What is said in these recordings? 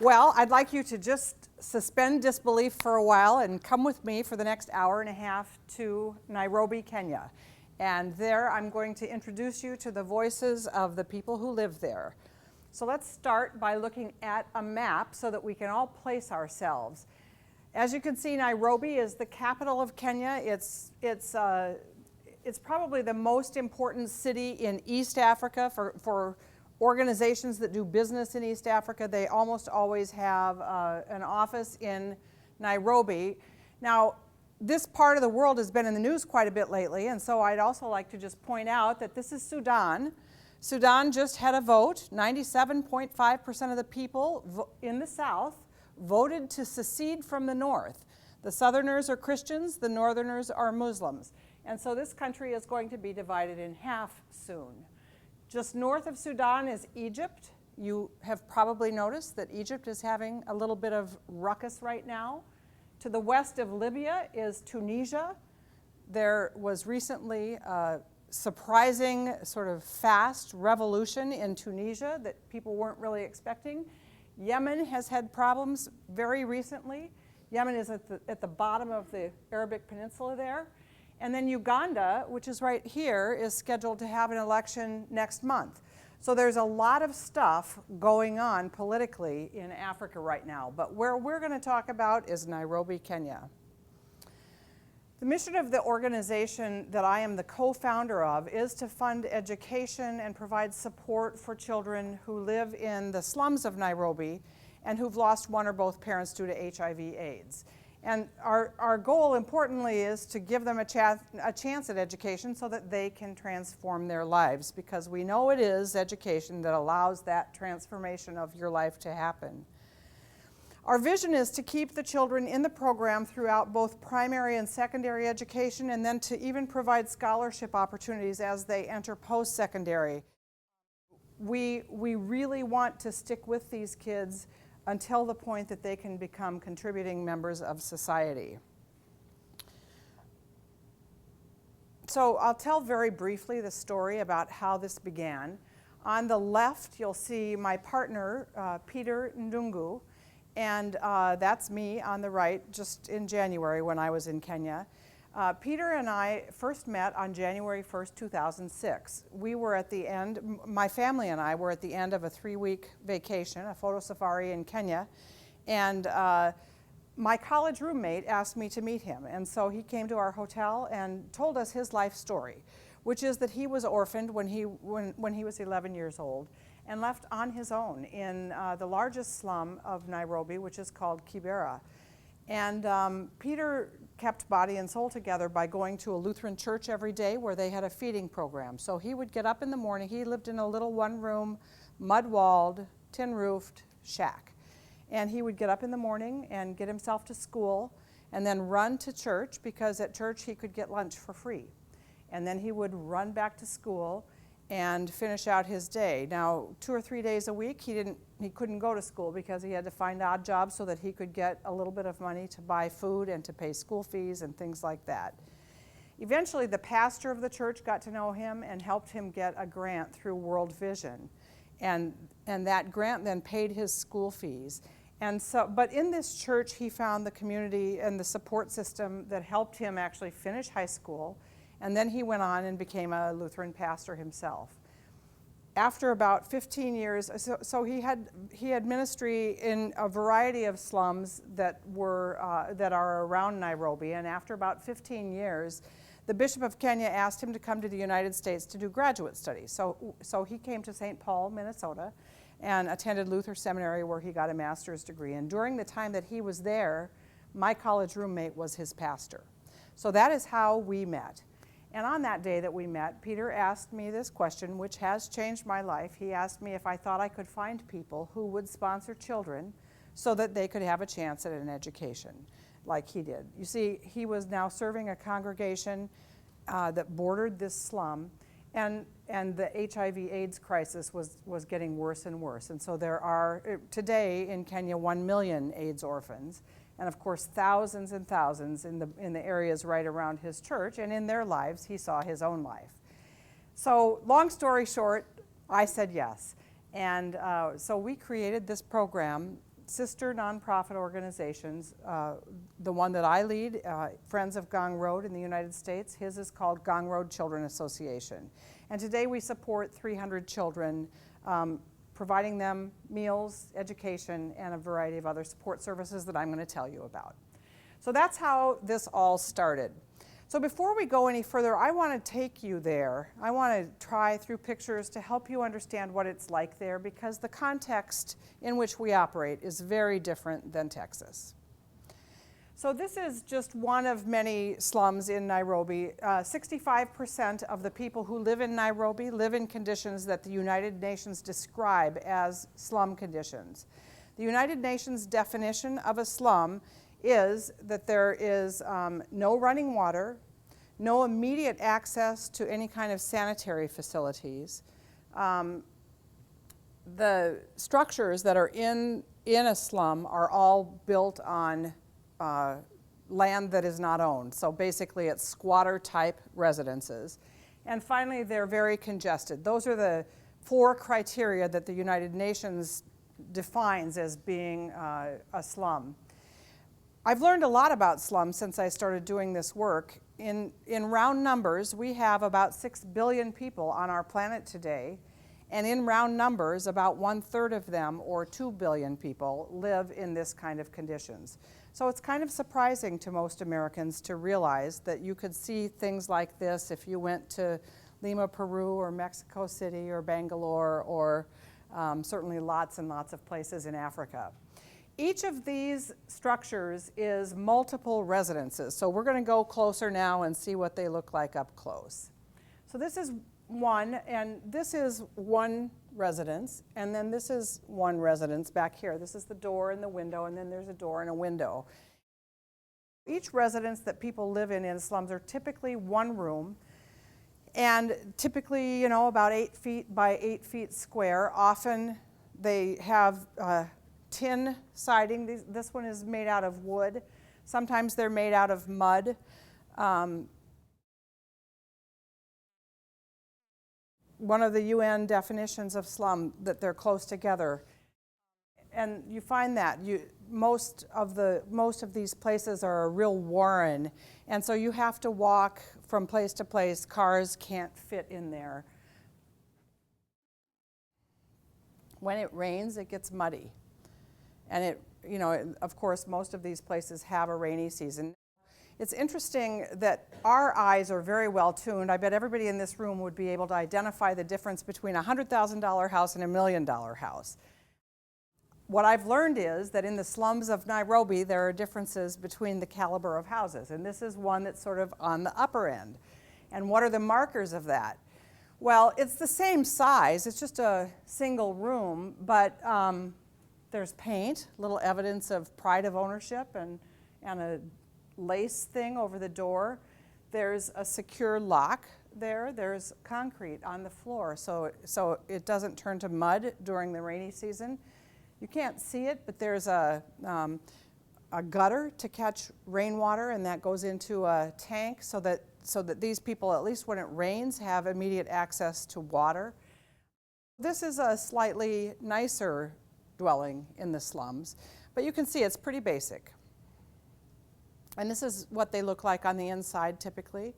Well, I'd like you to just suspend disbelief for a while and come with me for the next hour and a half to Nairobi, Kenya. And there I'm going to introduce you to the voices of the people who live there. So let's start by looking at a map so that we can all place ourselves. As you can see, Nairobi is the capital of Kenya. It's probably the most important city in East Africa for organizations that do business in East Africa. They almost always have an office in Nairobi. Now, this part of the world has been in the news quite a bit lately, and so I'd also like to just point out that this is Sudan. Sudan just had a vote. 97.5% of the people in the south voted to secede from the north. The southerners are Christians, the northerners are Muslims. And so this country is going to be divided in half soon. Just north of Sudan is Egypt. You have probably noticed that Egypt is having a little bit of ruckus right now. To the west of Libya is Tunisia. There was recently a surprising sort of fast revolution in Tunisia that people weren't really expecting. Yemen has had problems very recently. Yemen is at the bottom of the Arabic Peninsula there. And then Uganda, which is right here, is scheduled to have an election next month. So there's a lot of stuff going on politically in Africa right now. But where we're going to talk about is Nairobi, Kenya. The mission of the organization that I am the co-founder of is to fund education and provide support for children who live in the slums of Nairobi and who've lost one or both parents due to HIV/AIDS. And our goal, importantly, is to give them a chance at education so that they can transform their lives, because we know it is education that allows that transformation of your life to happen. Our vision is to keep the children in the program throughout both primary and secondary education, and then to even provide scholarship opportunities as they enter post-secondary. We really want to stick with these kids until the point that they can become contributing members of society. So I'll tell very briefly the story about how this began. On the left, you'll see my partner, Peter Ndungu, and that's me on the right, just in January when I was in Kenya. Peter and I first met on January 1st, 2006. We were at the end, my family and I were at the end of a 3-week vacation, a photo safari in Kenya, and my college roommate asked me to meet him. And so he came to our hotel and told us his life story, which is that he was orphaned when he was 11 years old and left on his own in the largest slum of Nairobi, which is called Kibera. And Peter kept body and soul together by going to a Lutheran church every day where they had a feeding program. So he would get up in the morning. He lived in a little one-room, mud-walled, tin-roofed shack. And he would get up in the morning and get himself to school and then run to church, because at church he could get lunch for free. And then he would run back to school and finish out his day. Now, 2 or 3 days a week, he couldn't go to school because he had to find odd jobs so that he could get a little bit of money to buy food and to pay school fees and things like that. Eventually, the pastor of the church got to know him and helped him get a grant through World Vision. And that grant then paid his school fees. And so, but in this church, he found the community and the support system that helped him actually finish high school. And then he went on and became a Lutheran pastor himself. After about 15 years, so he had ministry in a variety of slums that are around Nairobi. And after about 15 years, the Bishop of Kenya asked him to come to the United States to do graduate studies. So he came to St. Paul, Minnesota, and attended Luther Seminary, where he got a master's degree. And during the time that he was there, my college roommate was his pastor. So that is how we met. And on that day that we met, Peter asked me this question, which has changed my life. He asked me if I thought I could find people who would sponsor children so that they could have a chance at an education like he did. You see, he was now serving a congregation that bordered this slum, and the HIV/AIDS crisis was getting worse and worse. And so there are, today in Kenya, 1 million AIDS orphans. And of course, thousands and thousands in the areas right around his church, and in their lives, he saw his own life. So long story short, I said yes. And so we created this program sister nonprofit organizations. The one that I lead, Friends of Ngong Road in the United States, his is called Ngong Road Children Association. And today we support 300 children, providing them meals, education, and a variety of other support services that I'm going to tell you about. So that's how this all started. So before we go any further, I want to take you there. I want to try through pictures to help you understand what it's like there, because the context in which we operate is very different than Texas. So this is just one of many slums in Nairobi. 65% of the people who live in Nairobi live in conditions that the United Nations describe as slum conditions. The United Nations definition of a slum is that there is no running water, no immediate access to any kind of sanitary facilities. The structures that are in a slum are all built on land that is not owned. So basically it's squatter type residences. And finally, they're very congested. Those are the 4 criteria that the United Nations defines as being a slum. I've learned a lot about slums since I started doing this work. In round numbers, we have about 6 billion people on our planet today. And in round numbers, about 1/3 of them, or 2 billion people, live in this kind of conditions. So it's kind of surprising to most Americans to realize that you could see things like this if you went to Lima, Peru, or Mexico City, or Bangalore, or certainly lots and lots of places in Africa. Each of these structures is multiple residences. So we're going to go closer now and see what they look like up close. So this is one, and this is one residence, and then this is one residence back here. This is the door and the window, and then there's a door and a window. Each residence that people live in slums are typically one room, and typically, you know, about 8 feet by 8 feet square. Often they have tin siding. This one is made out of wood. Sometimes they're made out of mud. One of the UN definitions of slum, that they're close together. And you find that most of these places are a real warren, and so you have to walk from place to place. Cars can't fit in there. When it rains, it gets muddy. And of course, most of these places have a rainy season. It's interesting that our eyes are very well tuned. I bet everybody in this room would be able to identify the difference between a $100,000 house and a $1 million house. What I've learned is that in the slums of Nairobi, there are differences between the caliber of houses, and this is one that's sort of on the upper end. And what are the markers of that? Well, it's the same size. It's just a single room, but there's paint, little evidence of pride of ownership, and a lace thing over the door. There's a secure lock there. There's concrete on the floor, so it doesn't turn to mud during the rainy season. You can't see it, but there's a gutter to catch rainwater, and that goes into a tank so that these people, at least when it rains, have immediate access to water. This is a slightly nicer dwelling in the slums, but you can see it's pretty basic. And this is what they look like on the inside typically.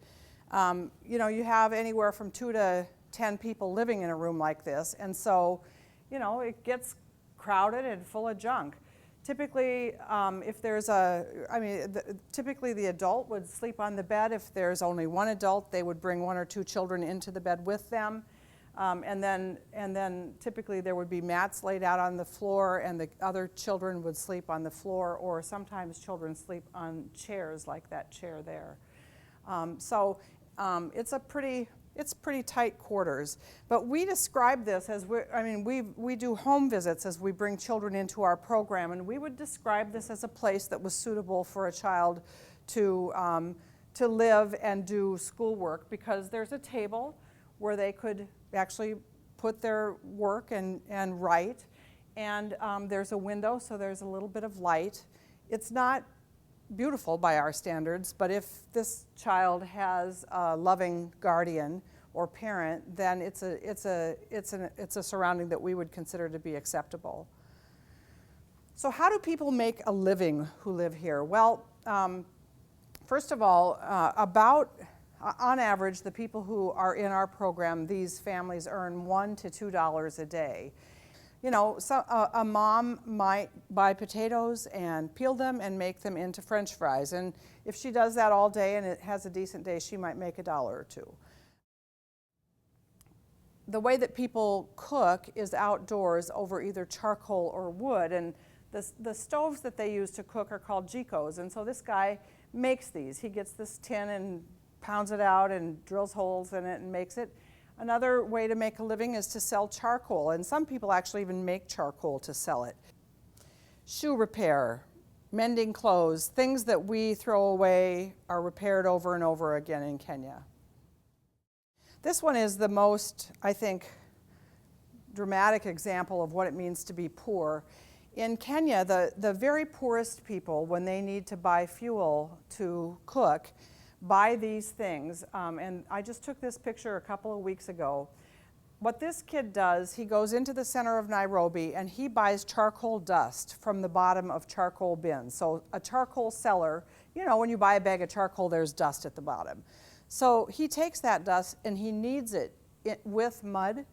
You have anywhere from 2 to 10 people living in a room like this, and so it gets crowded and full of junk. Typically, typically the adult would sleep on the bed. If there's only one adult, they would bring 1 or 2 children into the bed with them. And then typically there would be mats laid out on the floor, and the other children would sleep on the floor, or sometimes children sleep on chairs like that chair there. It's pretty tight quarters. But we describe this as, we do home visits as we bring children into our program, and we would describe this as a place that was suitable for a child to live and do schoolwork, because there's a table where they could actually put their work and write, and there's a window, so there's a little bit of light. It's not beautiful by our standards, but if this child has a loving guardian or parent, then it's a surrounding that we would consider to be acceptable. So how do people make a living who live here? Well, first of all, on average, the people who are in our program, these families earn $1 to $2 a day. You know, so, a mom might buy potatoes and peel them and make them into French fries. And if she does that all day and it has a decent day, she might make $1 or $2. The way that people cook is outdoors over either charcoal or wood. And the stoves that they use to cook are called jikos. And so this guy makes these. He gets this tin and pounds it out and drills holes in it and makes it. Another way to make a living is to sell charcoal, and some people actually even make charcoal to sell it. Shoe repair, mending clothes, things that we throw away are repaired over and over again in Kenya. This one is the most, I think, dramatic example of what it means to be poor. In Kenya, the very poorest people, when they need to buy fuel to cook, buy these things. And I just took this picture a couple of weeks ago. What this kid does, he goes into the center of Nairobi and he buys charcoal dust from the bottom of charcoal bins. So a charcoal seller, you know, when you buy a bag of charcoal, there's dust at the bottom. So he takes that dust and he kneads it with mud,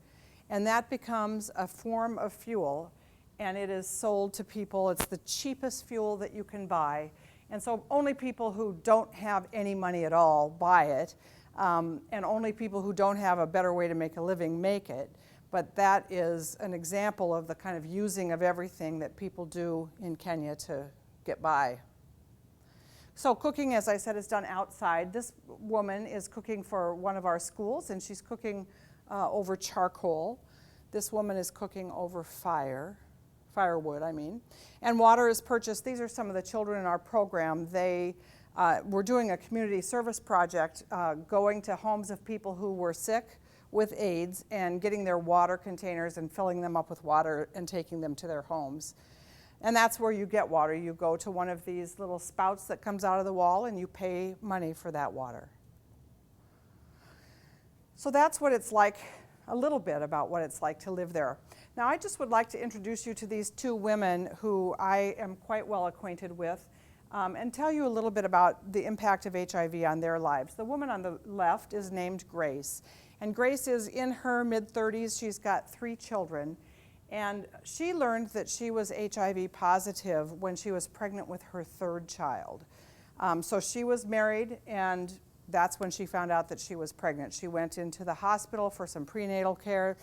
and that becomes a form of fuel, and it is sold to people. It's the cheapest fuel that you can buy. And so only people who don't have any money at all buy it, and only people who don't have a better way to make a living make it. But that is an example of the kind of using of everything that people do in Kenya to get by. So cooking, as I said, is done outside. This woman is cooking for one of our schools, and she's cooking over charcoal. This woman is cooking over firewood, I mean. And water is purchased. These are some of the children in our program. We're doing a community service project going to homes of people who were sick with AIDS and getting their water containers and filling them up with water and taking them to their homes. And that's where you get water. You go to one of these little spouts that comes out of the wall and you pay money for that water. So that's what it's like, a little bit about what it's like to live there. Now I just would like to introduce you to these two women who I am quite well acquainted with, and tell you a little bit about the impact of HIV on their lives. The woman on the left is named Grace, and Grace is in her mid-30s. She's got 3 children, and she learned that she was HIV positive when she was pregnant with her 3rd child. So she was married, and that's when she found out that she was pregnant. She went into the hospital for some prenatal care.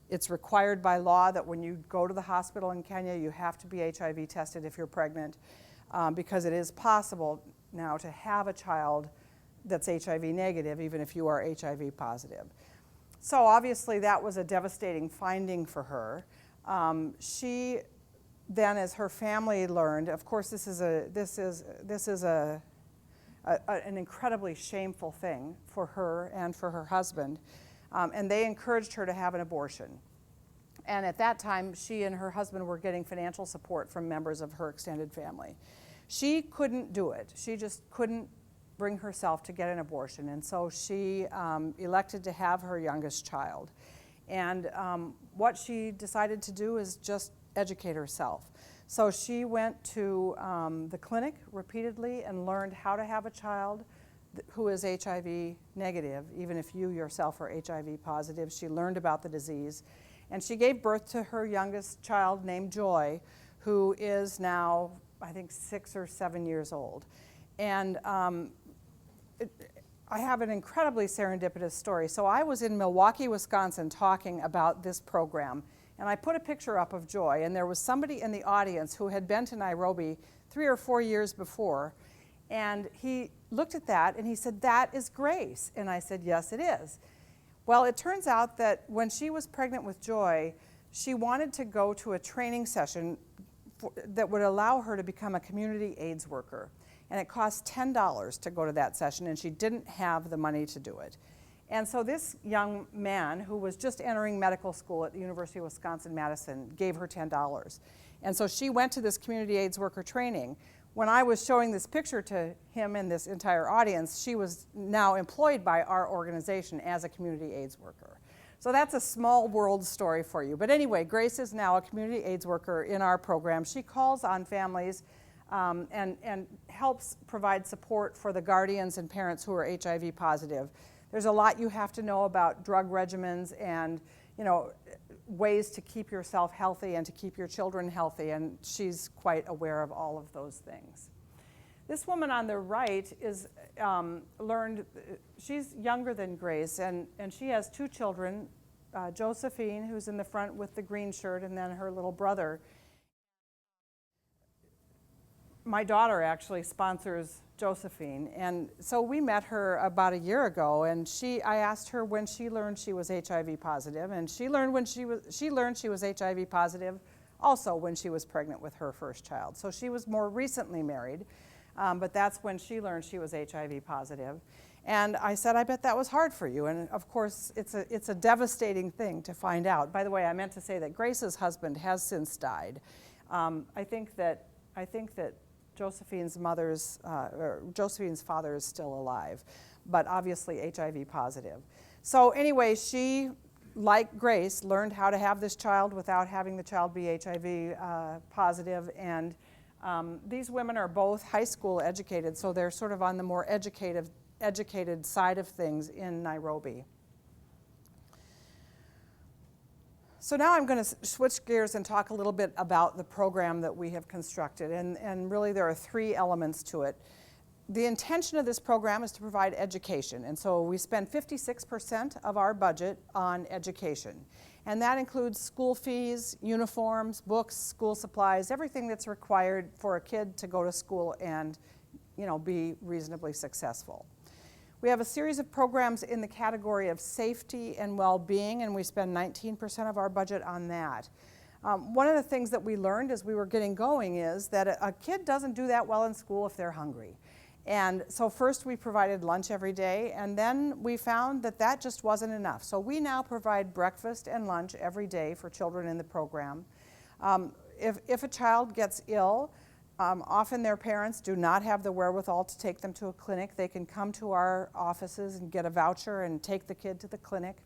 It's required by law that when you go to the hospital in Kenya, you have to be HIV tested if you're pregnant, because it is possible now to have a child that's HIV negative, even if you are HIV positive. So obviously that was a devastating finding for her. She then, as her family learned, of course this is an incredibly shameful thing for her and for her husband, and they encouraged her to have an abortion. And at that time, she and her husband were getting financial support from members of her extended family. She couldn't do it. She just couldn't bring herself to get an abortion, and so she elected to have her youngest child. And what she decided to do is just educate herself. So she went to the clinic repeatedly and learned how to have a child who is HIV negative, even if you yourself are HIV positive. She learned about the disease. And she gave birth to her youngest child named Joy, who is now, I think, 6 or 7 years old. And I have an incredibly serendipitous story. So I was in Milwaukee, Wisconsin, talking about this program. And I put a picture up of Joy, and there was somebody in the audience who had been to Nairobi 3 or 4 years before, and he looked at that and he said, "That is Grace." And I said, "Yes, it is." Well, it turns out that when she was pregnant with Joy, she wanted to go to a training session that would allow her to become a community AIDS worker. And it cost $10 to go to that session, and she didn't have the money to do it. And so this young man, who was just entering medical school at the University of Wisconsin-Madison, gave her $10. And so she went to this community AIDS worker training. When I was showing this picture to him and this entire audience, she was now employed by our organization as a community AIDS worker. So that's a small world story for you. But anyway, Grace is now a community AIDS worker in our program. She calls on families and helps provide support for the guardians and parents who are HIV positive. There's a lot you have to know about drug regimens and, ways to keep yourself healthy and to keep your children healthy, and she's quite aware of all of those things. This woman on the right is she's younger than Grace, and she has 2 children, Josephine, who's in the front with the green shirt, and then her little brother. My daughter actually sponsors Josephine, and so we met her about a year ago, and I asked her when she learned she was HIV positive, and she learned she was HIV positive also when she was pregnant with her first child. So she was more recently married, but that's when she learned she was HIV positive. And I said, I bet that was hard for you. And of course, it's a devastating thing to find out. By the way, I meant to say that Grace's husband has since died. I think that Josephine's father is still alive, but obviously HIV positive. So anyway, she, like Grace, learned how to have this child without having the child be HIV positive. And these women are both high school educated, so they're sort of on the more educated side of things in Nairobi. So now I'm going to switch gears and talk a little bit about the program that we have constructed, and really there are 3 elements to it. The intention of this program is to provide education, and so we spend 56% of our budget on education, and that includes school fees, uniforms, books, school supplies, everything that's required for a kid to go to school and be reasonably successful. We have a series of programs in the category of safety and well-being, and we spend 19% of our budget on that. One of the things that we learned as we were getting going is that a kid doesn't do that well in school if they're hungry. And so first we provided lunch every day, and then we found that that just wasn't enough. So we now provide breakfast and lunch every day for children in the program. If a child gets ill, often their parents do not have the wherewithal to take them to a clinic. They can come to our offices and get a voucher and take the kid to the clinic.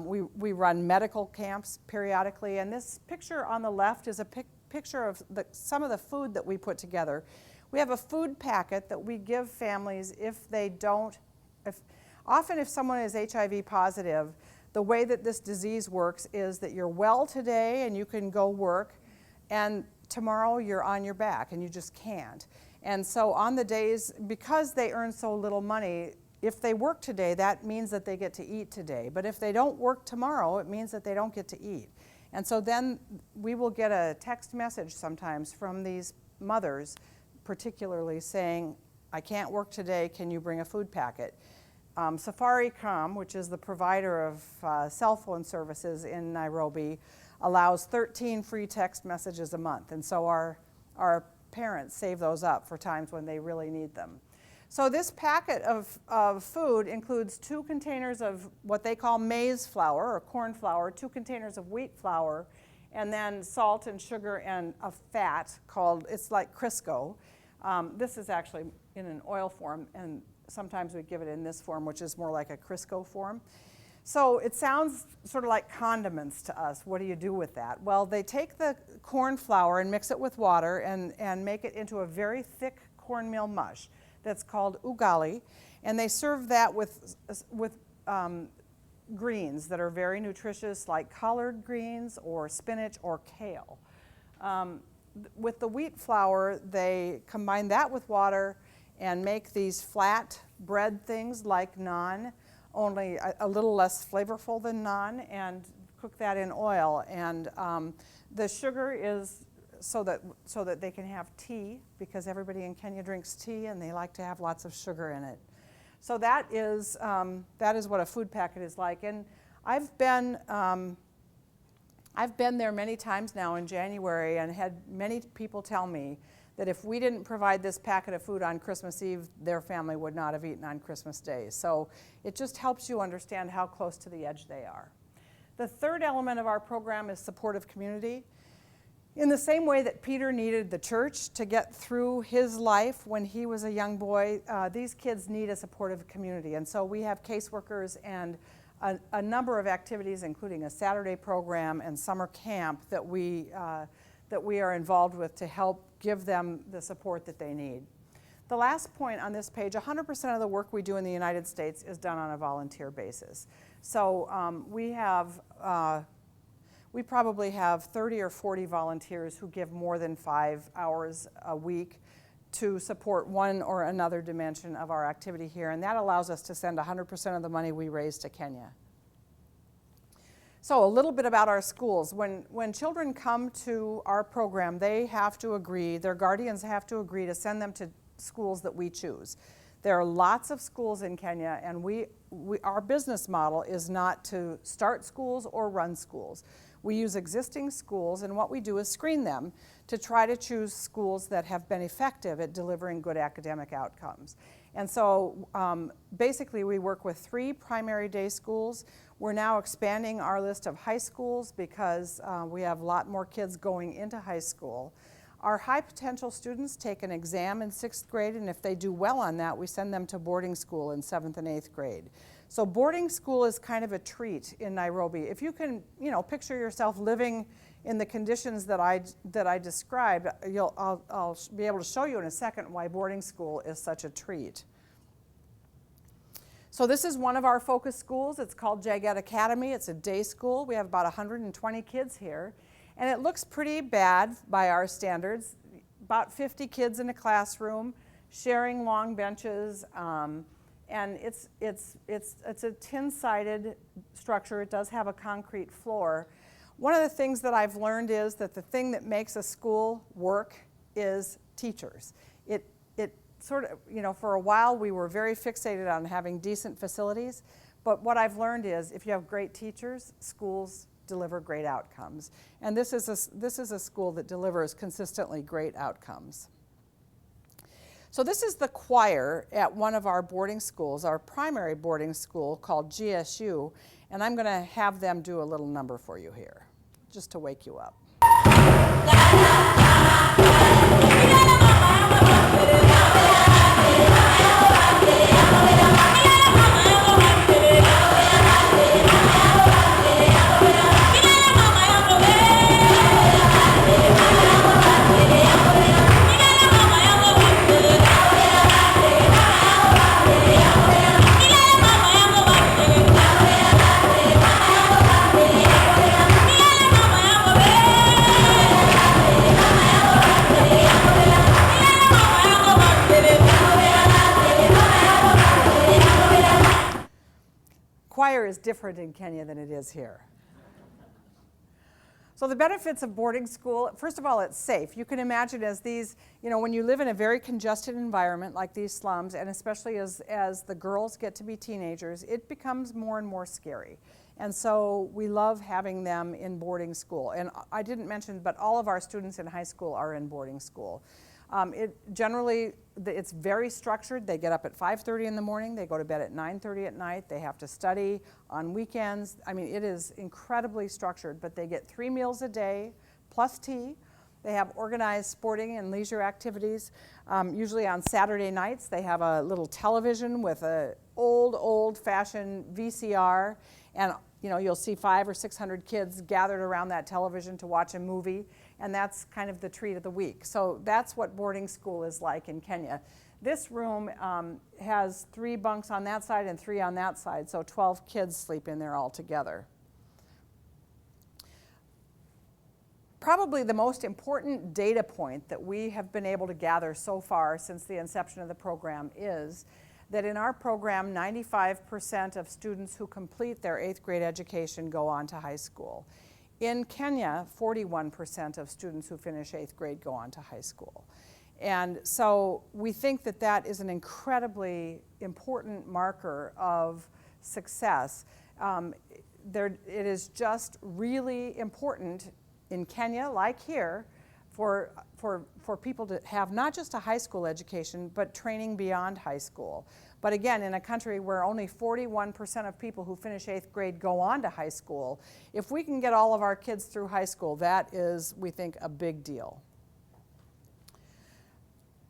We run medical camps periodically, and this picture on the left is a picture of some of the food that we put together. We have a food packet that we give families often if someone is HIV positive, the way that this disease works is that you're well today and you can go work, and tomorrow you're on your back and you just can't. And so on the days, because they earn so little money, if they work today, that means that they get to eat today. But if they don't work tomorrow, it means that they don't get to eat. And so then we will get a text message sometimes from these mothers, particularly saying, I can't work today, can you bring a food packet? Safaricom, which is the provider of cell phone services in Nairobi, allows 13 free text messages a month, and so our parents save those up for times when they really need them. So this packet of food includes 2 containers of what they call maize flour or corn flour, 2 containers of wheat flour, and then salt and sugar and a fat it's like Crisco. This is actually in an oil form, and sometimes we give it in this form, which is more like a Crisco form. So it sounds sort of like condiments to us. What do you do with that? Well, they take the corn flour and mix it with water and make it into a very thick cornmeal mush that's called ugali, and they serve that with greens that are very nutritious, like collard greens or spinach or kale. With the wheat flour, they combine that with water and make these flat bread things like naan, only a little less flavorful than naan, and cook that in oil. And the sugar is so that they can have tea, because everybody in Kenya drinks tea and they like to have lots of sugar in it. So that is what a food packet is like. And I've been there many times now in January and had many people tell me that if we didn't provide this packet of food on Christmas Eve, their family would not have eaten on Christmas Day. So it just helps you understand how close to the edge they are. The third element of our program is supportive community. In the same way that Peter needed the church to get through his life when he was a young boy, these kids need a supportive community. And so we have caseworkers and a number of activities, including a Saturday program and summer camp that we are involved with to help give them the support that they need. The last point on this page, 100% of the work we do in the United States is done on a volunteer basis. So we probably have 30 or 40 volunteers who give more than 5 hours a week to support one or another dimension of our activity here, and that allows us to send 100% of the money we raise to Kenya. So a little bit about our schools. When children come to our program, they have to agree, their guardians have to agree to send them to schools that we choose. There are lots of schools in Kenya, and our business model is not to start schools or run schools. We use existing schools, and what we do is screen them to try to choose schools that have been effective at delivering good academic outcomes. And so basically we work with 3 primary day schools. We're now expanding our list of high schools because we have a lot more kids going into high school. Our high potential students take an exam in 6th grade, and if they do well on that, we send them to boarding school in 7th and 8th grade. So boarding school is kind of a treat in Nairobi. If you can, picture yourself living in the conditions that I described, I'll be able to show you in a second why boarding school is such a treat. So this is one of our focus schools. It's called Jagat Academy. It's a day school. We have about 120 kids here. And it looks pretty bad by our standards. About 50 kids in a classroom, sharing long benches. And it's a tin-sided structure. It does have a concrete floor. One of the things that I've learned is that the thing that makes a school work is teachers. It sort of, for a while we were very fixated on having decent facilities, but what I've learned is if you have great teachers, schools deliver great outcomes. And this is a school that delivers consistently great outcomes. So this is the choir at one of our boarding schools, our primary boarding school called GSU, and I'm going to have them do a little number for you here, just to wake you up. Choir is different in Kenya than it is here. So the benefits of boarding school, first of all, it's safe. You can imagine as these, when you live in a very congested environment like these slums, and especially as the girls get to be teenagers, it becomes more and more scary. And so we love having them in boarding school. And I didn't mention, but all of our students in high school are in boarding school. It's very structured. They get up at 5:30 in the morning. They go to bed at 9:30 at night. They have to study on weekends. I mean, it is incredibly structured, but they get 3 meals a day plus tea. They have organized sporting and leisure activities. Usually on Saturday nights, they have a little television with a old-fashioned VCR, and you'll see 500 or 600 kids gathered around that television to watch a movie, and that's kind of the treat of the week. So that's what boarding school is like in Kenya. This room has 3 bunks on that side and 3 on that side, so 12 kids sleep in there all together. Probably the most important data point that we have been able to gather so far since the inception of the program is that in our program, 95% of students who complete their 8th grade education go on to high school. In Kenya, 41% of students who finish 8th grade go on to high school. And so we think that that is an incredibly important marker of success. It is just really important in Kenya, like here, for people to have not just a high school education, but training beyond high school. But again, in a country where only 41% of people who finish 8th grade go on to high school, if we can get all of our kids through high school, that is, we think, a big deal.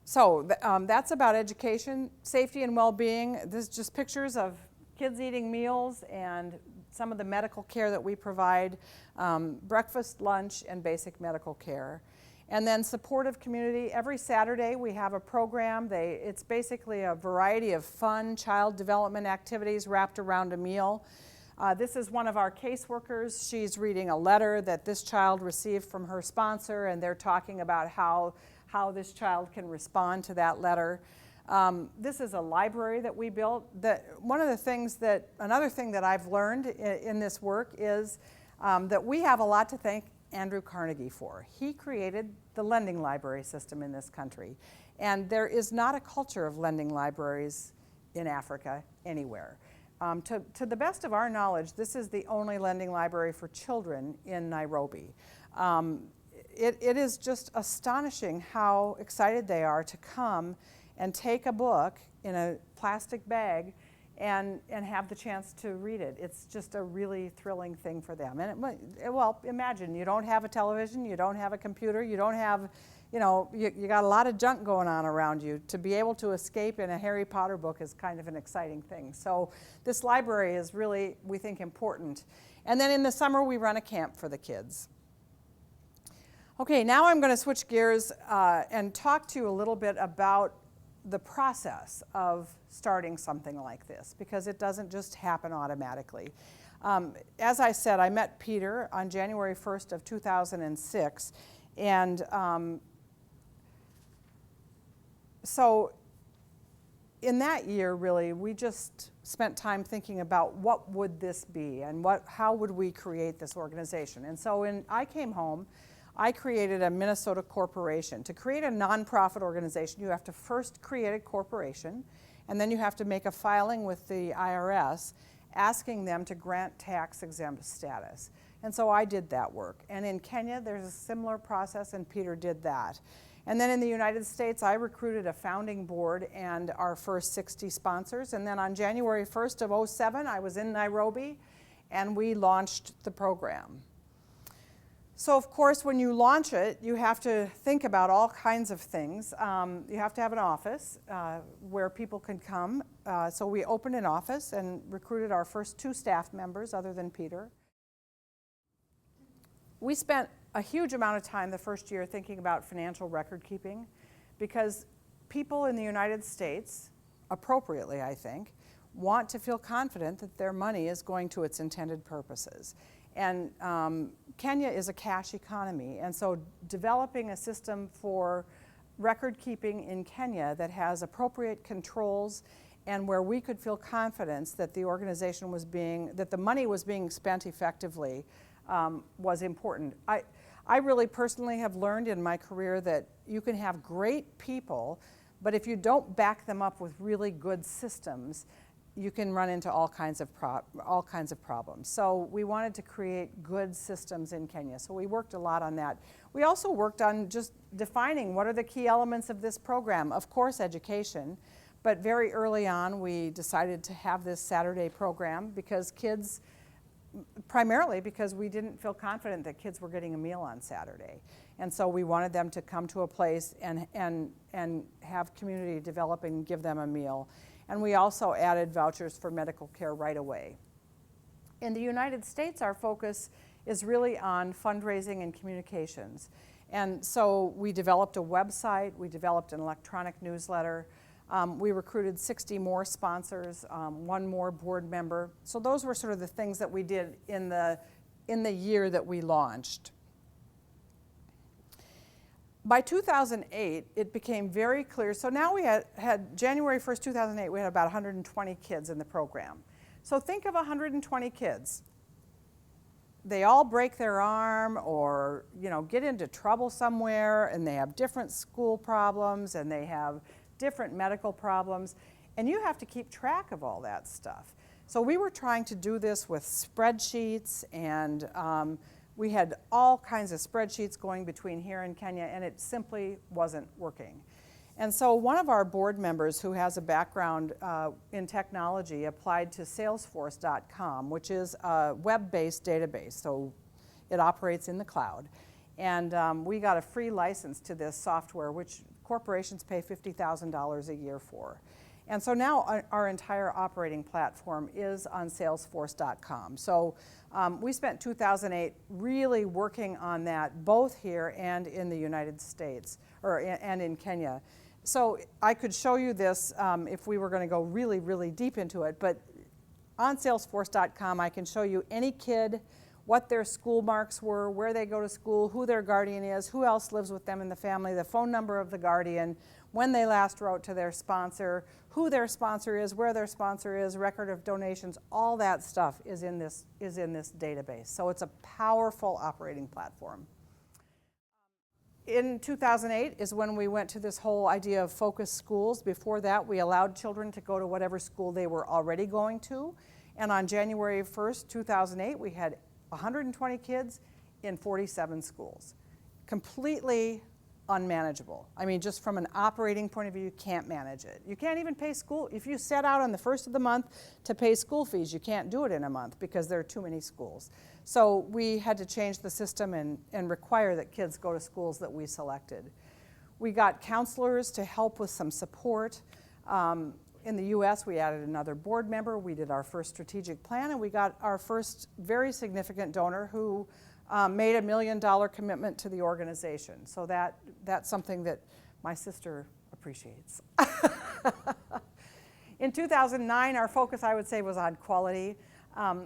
So that's about education, safety, and well-being. This is just pictures of kids eating meals and some of the medical care that we provide, breakfast, lunch, and basic medical care. And then supportive community. Every Saturday we have a program. It's basically a variety of fun child development activities wrapped around a meal. This is one of our caseworkers. She's reading a letter that this child received from her sponsor, and they're talking about how this child can respond to that letter. This is a library that we built. Another thing that I've learned in this work is that we have a lot to thank Andrew Carnegie for. He created the lending library system in this country. And there is not a culture of lending libraries in Africa anywhere. To the best of our knowledge, this is the only lending library for children in Nairobi. It is just astonishing how excited they are to come and take a book in a plastic bag and have the chance to read it. It's just a really thrilling thing for them. And well, imagine you don't have a television, you don't have a computer, you don't have, you got a lot of junk going on around you. To be able to escape in a Harry Potter book is kind of an exciting thing. So this library is really, we think, important. And then in the summer we run a camp for the kids. Okay, now I'm going to switch gears and talk to you a little bit about the process of starting something like this, because it doesn't just happen automatically. As I said, I met Peter on January 1st of 2006, and so in that year, really, we just spent time thinking about what would this be and how would we create this organization. And so when I came home, I created a Minnesota corporation. To create a nonprofit organization, you have to first create a corporation, and then you have to make a filing with the IRS asking them to grant tax-exempt status. And so I did that work. And in Kenya, there's a similar process, and Peter did that. And then in the United States, I recruited a founding board and our first 60 sponsors. And then on January 1st of 2007, I was in Nairobi, and we launched the program. So of course, when you launch it, you have to think about all kinds of things. You have to have an office where people can come. So we opened an office and recruited our first 2 staff members other than Peter. We spent a huge amount of time the first year thinking about financial record keeping, because people in the United States, appropriately I think, want to feel confident that their money is going to its intended purposes. And Kenya is a cash economy, and so developing a system for record keeping in Kenya that has appropriate controls and where we could feel confidence that the organization that the money was being spent effectively was important. I really personally have learned in my career that you can have great people, but if you don't back them up with really good systems, you can run into all kinds of problems. So we wanted to create good systems in Kenya. So we worked a lot on that. We also worked on just defining what are the key elements of this program. Of course, education, but very early on we decided to have this Saturday program primarily because we didn't feel confident that kids were getting a meal on Saturday. And so we wanted them to come to a place and have community develop and give them a meal. And we also added vouchers for medical care right away. In the United States, our focus is really on fundraising and communications. And so we developed a website, we developed an electronic newsletter, we recruited 60 more sponsors, 1 more board member. So those were sort of the things that we did in the year that we launched. By 2008, it became very clear. So now we had January 1st, 2008, we had about 120 kids in the program. So think of 120 kids. They all break their arm or get into trouble somewhere, and they have different school problems, and they have different medical problems, and you have to keep track of all that stuff. So we were trying to do this with spreadsheets, and we had all kinds of spreadsheets going between here and Kenya, and it simply wasn't working. And so one of our board members who has a background in technology applied to Salesforce.com, which is a web-based database, so it operates in the cloud. And we got a free license to this software, which corporations pay $50,000 a year for. And so now our entire operating platform is on Salesforce.com. So we spent 2008 really working on that, both here and in the United States, and in Kenya. So I could show you this if we were going to go really, really deep into it, but on Salesforce.com I can show you any kid, what their school marks were, where they go to school, who their guardian is, who else lives with them in the family, the phone number of the guardian, when they last wrote to their sponsor, who their sponsor is, where their sponsor is, record of donations, all that stuff is in this database. So it's a powerful operating platform. In 2008 is when we went to this whole idea of focused schools. Before that, we allowed children to go to whatever school they were already going to. And on January 1st, 2008, we had 120 kids in 47 schools. Completely unmanageable. I mean, just from an operating point of view, you can't manage it. You can't even pay school. If you set out on the first of the month to pay school fees, you can't do it in a month because there are too many schools. So we had to change the system and require that kids go to schools that we selected. We got counselors to help with some support. In the US, we added another board member. We did our first strategic plan, and we got our first very significant donor who made $1 million commitment to the organization. So that's something that my sister appreciates. In 2009, our focus, I would say, was on quality.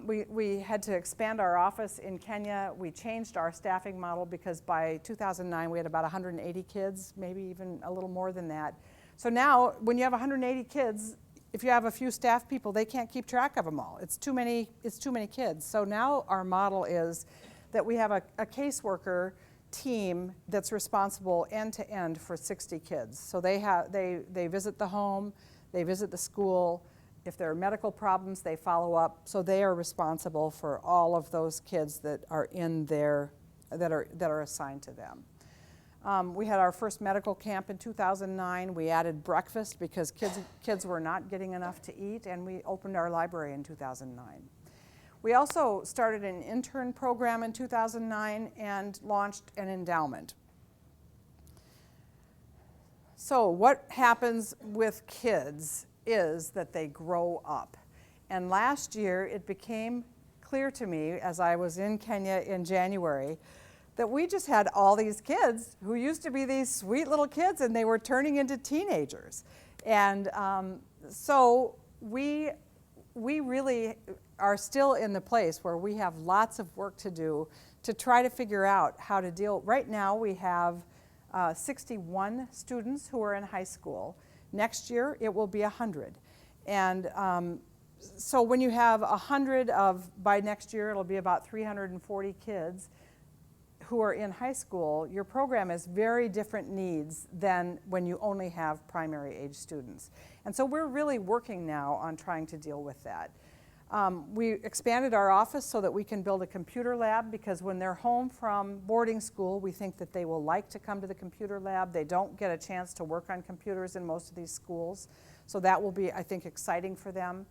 We had to expand our office in Kenya. We changed our staffing model because by 2009, we had about 180 kids, maybe even a little more than that. So now, when you have 180 kids, if you have a few staff people, they can't keep track of them all. It's too many kids. So now our model is that we have a caseworker team that's responsible end to end for 60 kids. So they visit the home, they visit the school. If there are medical problems, they follow up. So they are responsible for all of those kids that are in there, that are assigned to them. We had our first medical camp in 2009. We added breakfast because kids were not getting enough to eat, and we opened our library in 2009. We also started an intern program in 2009 and launched an endowment. So what happens with kids is that they grow up. And last year it became clear to me as I was in Kenya in January that we just had all these kids who used to be these sweet little kids, and they were turning into teenagers. And so we really are still in the place where we have lots of work to do to try to figure out how to deal. Right now we have 61 students who are in high school. Next year it will be 100. And so when you have 100 by next year it'll be about 340 kids who are in high school, your program has very different needs than when you only have primary age students. And so we're really working now on trying to deal with that. We expanded our office so that we can build a computer lab, because when they're home from boarding school, we think that they will like to come to the computer lab. They don't get a chance to work on computers in most of these schools. So that will be, I think, exciting for them.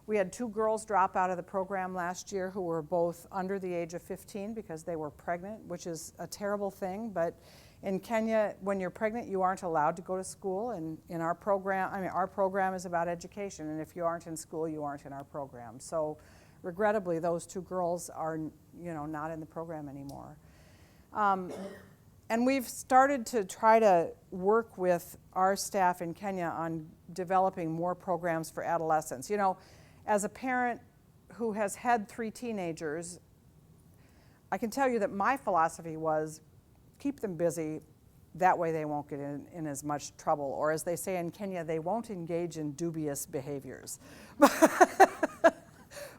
We had 2 girls drop out of the program last year who were both under the age of 15 because they were pregnant, which is a terrible thing. But in Kenya, when you're pregnant, you aren't allowed to go to school. And in our program, our program is about education. And if you aren't in school, you aren't in our program. So regrettably, those 2 girls are, not in the program anymore. And we've started to try to work with our staff in Kenya on developing more programs for adolescents. As a parent who has had 3 teenagers, I can tell you that my philosophy was keep them busy, that way they won't get in as much trouble, or as they say in Kenya, they won't engage in dubious behaviors.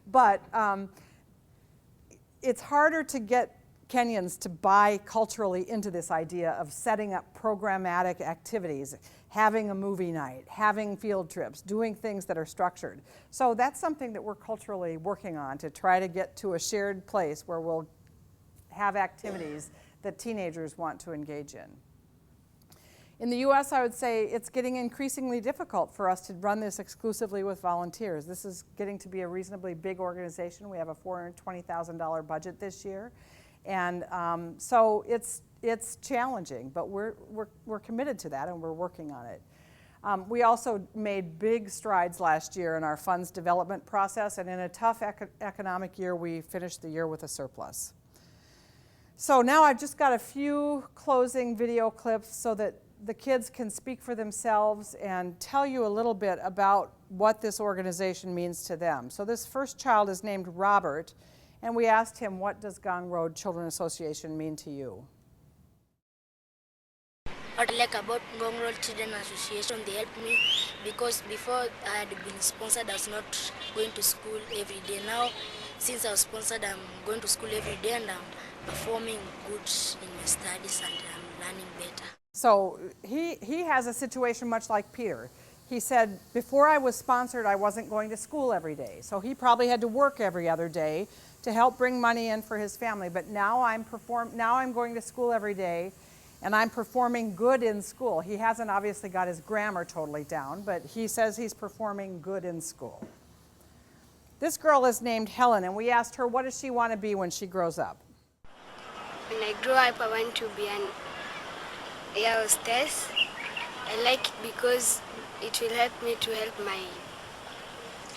But it's harder to get Kenyans to buy culturally into this idea of setting up programmatic activities, having a movie night, having field trips, doing things that are structured. So that's something that we're culturally working on to try to get to a shared place where we'll have activities that teenagers want to engage in. In the US, I would say it's getting increasingly difficult for us to run this exclusively with volunteers. This is getting to be a reasonably big organization. We have a $420,000 budget this year. And so it's challenging, but we're committed to that and we're working on it. We also made big strides last year in our funds development process, and in a tough economic year, we finished the year with a surplus. So now I've just got a few closing video clips so that the kids can speak for themselves and tell you a little bit about what this organization means to them. So this first child is named Robert, and we asked him, what does Ngong Road Children Association mean to you? What I like about Ngong Road Children Association, they helped me because before I had been sponsored, I was not going to school every day. Now, since I was sponsored, I'm going to school every day and I'm performing good in my studies and I'm learning better. So he has a situation much like Peter. He said, before I was sponsored, I wasn't going to school every day. So he probably had to work every other day to help bring money in for his family. But now I'm going to school every day, and I'm performing good in school. He hasn't obviously got his grammar totally down, but he says he's performing good in school. This girl is named Helen, and we asked her, what does she want to be when she grows up? When I grow up, I want to be an air hostess. I like it because it will help me to help my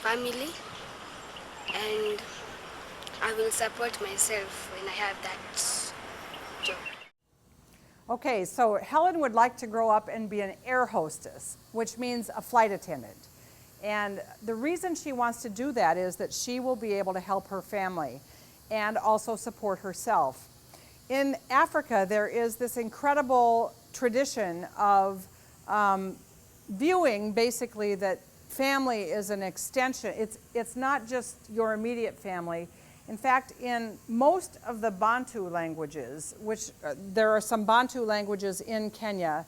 family, and I will support myself when I have that job. Okay, so Helen would like to grow up and be an air hostess, which means a flight attendant. And the reason she wants to do that is that she will be able to help her family and also support herself. In Africa, there is this incredible tradition of viewing basically that family is an extension. It's not just your immediate family. In fact, in most of the Bantu languages, which there are some Bantu languages in Kenya,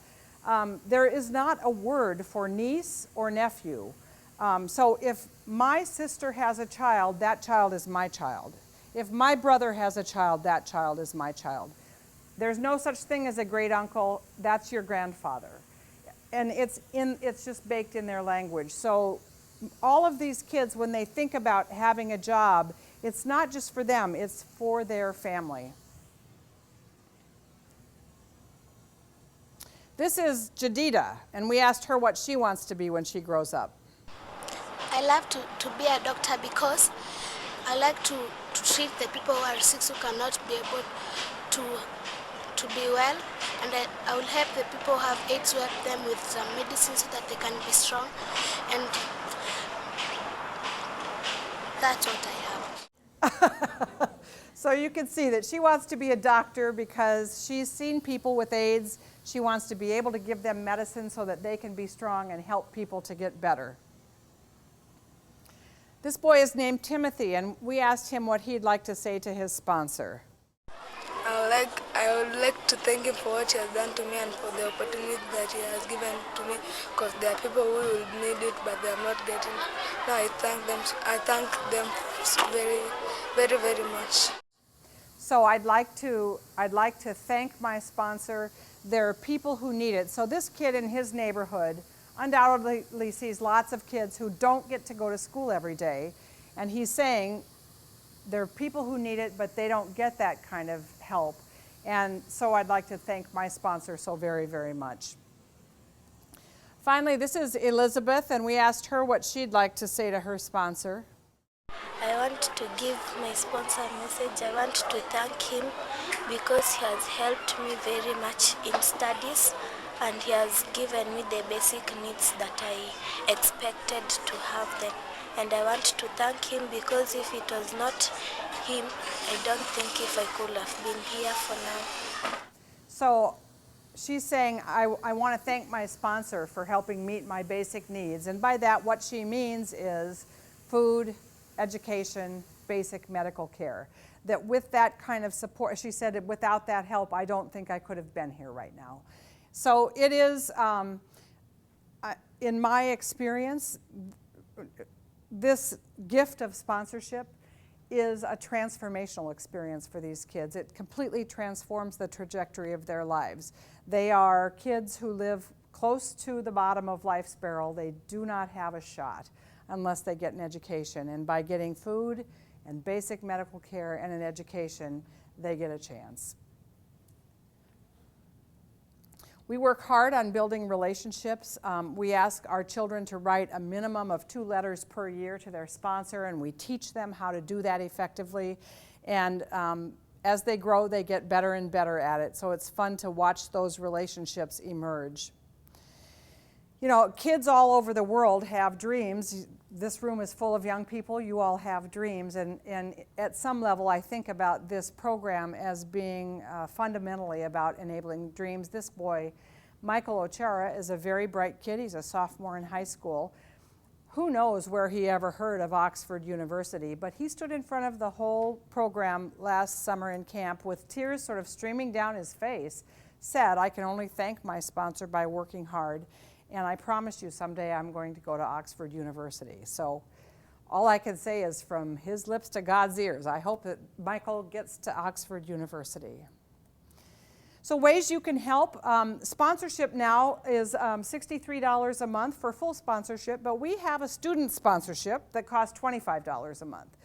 there is not a word for niece or nephew. So if my sister has a child, that child is my child. If my brother has a child, that child is my child. There's no such thing as a great uncle, that's your grandfather. And it's just baked in their language. So all of these kids, when they think about having a job, it's not just for them, it's for their family. This is Jadida, and we asked her what she wants to be when she grows up. I love to be a doctor because I like to treat the people who are sick who cannot be able to be well, and I will help the people who have AIDS to help them with some medicine so that they can be strong, and that's what I have. So you can see that she wants to be a doctor because she's seen people with AIDS. She wants to be able to give them medicine so that they can be strong and help people to get better. This boy is named Timothy, and we asked him what he'd like to say to his sponsor. I would like to thank him for what he has done to me and for the opportunity that he has given to me, because there are people who will need it but they are not getting it. Now I thank them very, very, very much. So I'd like to thank my sponsor. There are people who need it. So this kid in his neighborhood undoubtedly sees lots of kids who don't get to go to school every day, and he's saying there are people who need it, but they don't get that kind of help. And so I'd like to thank my sponsor so very, very much. Finally, this is Elizabeth, and we asked her what she'd like to say to her sponsor. I want to give my sponsor a message. I want to thank him because he has helped me very much in studies, and he has given me the basic needs that I expected to have them. And I want to thank him because if it was not him, I don't think if I could have been here for now. So she's saying, I want to thank my sponsor for helping meet my basic needs. And by that, what she means is food, education, basic medical care. That with that kind of support, she said, without that help, I don't think I could have been here right now. So it is, in my experience, this gift of sponsorship is a transformational experience for these kids. It completely transforms the trajectory of their lives. They are kids who live close to the bottom of life's barrel. They do not have a shot unless they get an education. And by getting food and basic medical care and an education, they get a chance. We work hard on building relationships. We ask our children to write a minimum of 2 letters per year to their sponsor, and we teach them how to do that effectively. And as they grow, they get better and better at it. So it's fun to watch those relationships emerge. You know, kids all over the world have dreams. This room is full of young people. You all have dreams. And at some level, I think about this program as being fundamentally about enabling dreams. This boy, Michael Ochara, is a very bright kid. He's a sophomore in high school. Who knows where he ever heard of Oxford University, but he stood in front of the whole program last summer in camp with tears sort of streaming down his face, said, "I can only thank my sponsor by working hard. And I promise you someday I'm going to go to Oxford University." So all I can say is from his lips to God's ears, I hope that Michael gets to Oxford University. So ways you can help. Sponsorship now is $63 a month for full sponsorship, but we have a student sponsorship that costs $25 a month.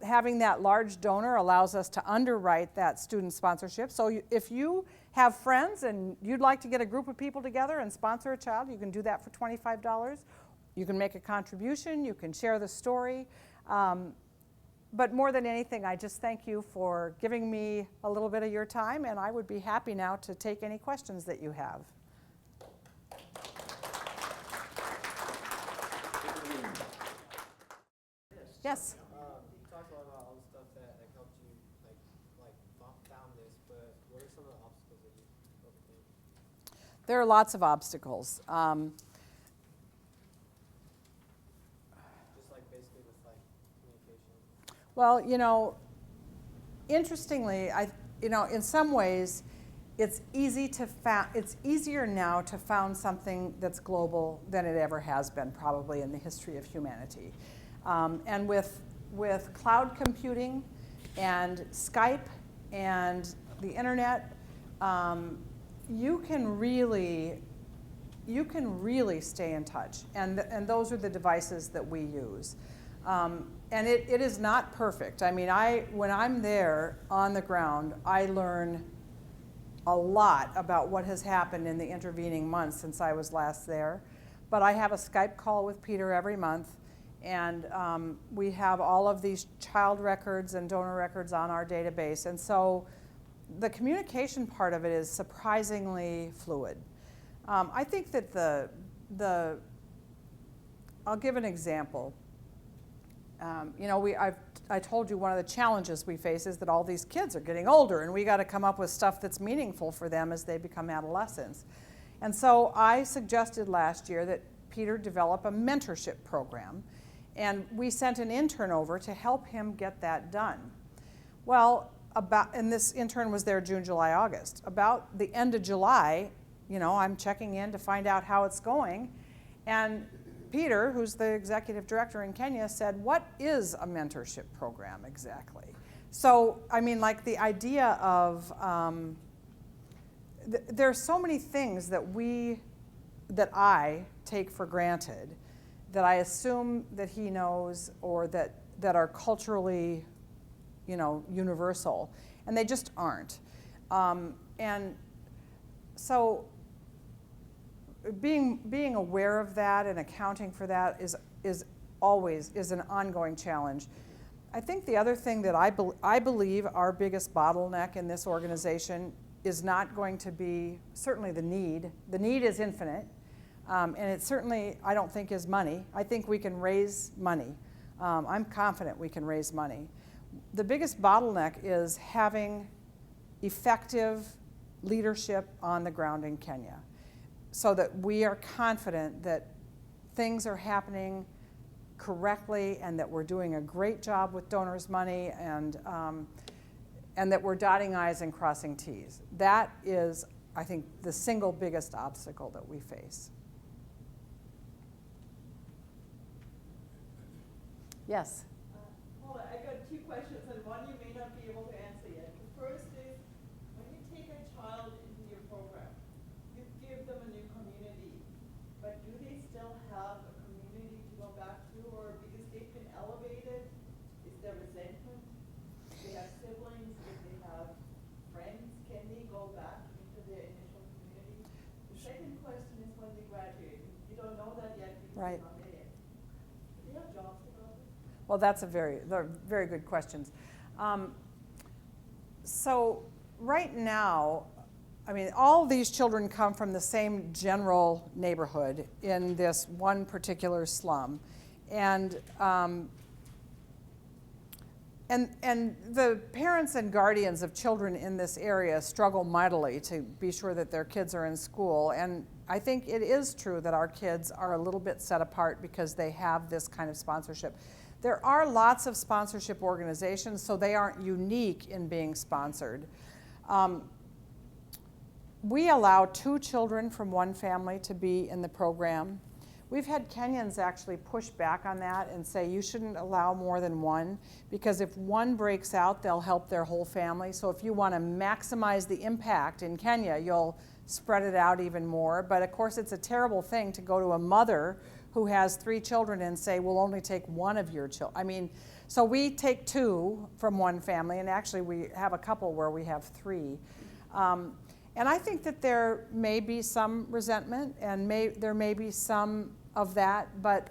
Having that large donor allows us to underwrite that student sponsorship. So if you have friends and you'd like to get a group of people together and sponsor a child, you can do that for $25. You can make a contribution, you can share the story. But more than anything, I just thank you for giving me a little bit of your time, and I would be happy now to take any questions that you have. Yes? You talked a lot about all the stuff that helped you found this, but what are some of the obstacles that you overcame? There are lots of obstacles. Just basically with communication. Well, you know, interestingly, in some ways, it's easier now to found something that's global than it ever has been, probably in the history of humanity. And with cloud computing and Skype and the internet, you can really stay in touch. And those are the devices that we use. And it is not perfect. I mean, when I'm there on the ground, I learn a lot about what has happened in the intervening months since I was last there. But I have a Skype call with Peter every month. And we have all of these child records and donor records on our database. And so the communication part of it is surprisingly fluid. I think that I'll give an example. I told you one of the challenges we face is that all these kids are getting older, and we got to come up with stuff that's meaningful for them as they become adolescents. And so I suggested last year that Peter develop a mentorship program. And we sent an intern over to help him get that done. Well, and this intern was there June, July, August. About the end of July, I'm checking in to find out how it's going. And Peter, who's the executive director in Kenya, said, "What is a mentorship program exactly?" So, I mean, the idea of, there's so many things that I take for granted that I assume that he knows or that are culturally, universal, and they just aren't. And so being aware of that and accounting for that is always an ongoing challenge. I think the other thing that I believe our biggest bottleneck in this organization is not going to be certainly the need. The need is infinite. And it certainly, I don't think, is money. I think we can raise money. I'm confident we can raise money. The biggest bottleneck is having effective leadership on the ground in Kenya so that we are confident that things are happening correctly and that we're doing a great job with donors' money and that we're dotting I's and crossing T's. That is, I think, the single biggest obstacle that we face. Yes? Paula, I got 2 questions, and one you may not be able to answer yet. The first is, when you take a child into your program, you give them a new community, but do they still have a community to go back to, or because they've been elevated, is there resentment? If they have siblings, if they have friends, can they go back into their initial community? second question is when they graduate. You don't know that yet because Right. you're not there yet. Do you have jobs to go to? Well, they're very good questions. So right now, I mean, all these children come from the same general neighborhood in this one particular slum. And the parents and guardians of children in this area struggle mightily to be sure that their kids are in school. And I think it is true that our kids are a little bit set apart because they have this kind of sponsorship. There are lots of sponsorship organizations, so they aren't unique in being sponsored. We allow 2 children from one family to be in the program. We've had Kenyans actually push back on that and say you shouldn't allow more than one, because if one breaks out, they'll help their whole family. So if you want to maximize the impact in Kenya, you'll spread it out even more. But of course, it's a terrible thing to go to a mother who has 3 children and say, we'll only take one of your children. I mean, so we take 2 from one family, and actually we have a couple where we have 3. And I think that there may be some resentment, and there may be some of that, but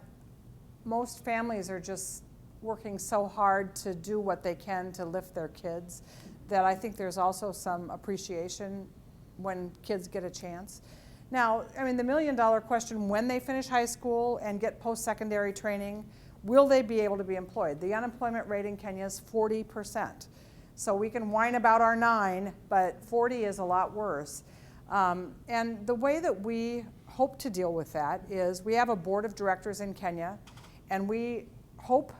most families are just working so hard to do what they can to lift their kids that I think there's also some appreciation when kids get a chance. Now, I mean, the million-dollar question, when they finish high school and get post-secondary training, will they be able to be employed? The unemployment rate in Kenya is 40%. So we can whine about our 9, but 40 is a lot worse. And the way that we hope to deal with that is we have a board of directors in Kenya, and we hope